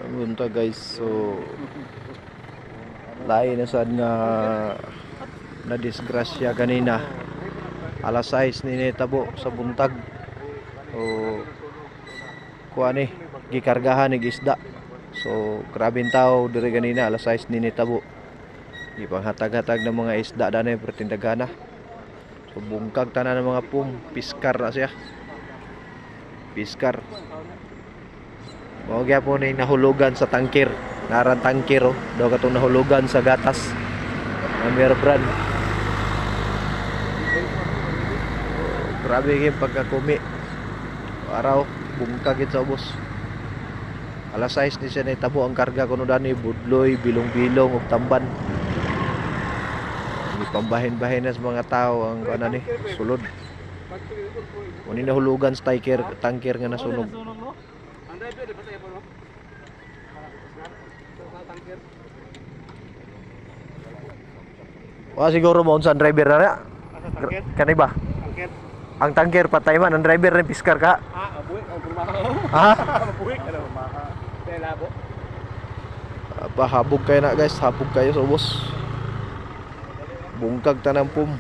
Bunta guys, so lain na sad nga na disgrasya kanina. Alas 6 ni tabo sa buntag. So kuha ni gikargahan ni isda. So grabing tao diri kanina alas 6 ni tabo. Ipanghatag-hatag ng mga isda danay pertindagana. So bungkag tanan ng mga piskar na siya. Piskar. Mao gyapon ni nahulugan sa tangkir. Naran tangkir oh. Daw katong nahulugan sa gatas. Amer brand. Grabe gyud pagkakumi. Araw bungkag gid sa ubos. Alas 6 ni siya nitabo ang karga kuno dani budloy, bilong-bilong ug tamban. Ni pambahin-bahin na sa mga tao ang ana ni sulod. Kuni nahulugan sa tangkir nga nasunog. Wala siguro mo sa driver na na. Kani ba? Ang tangker patay man, ang driver na piskar ka. Abuik ang kumaho. Ha? Abuik ano kumaha. Tay labo. Habog kayo na guys, habog kayo sa ubos. Bungkag tanang pum.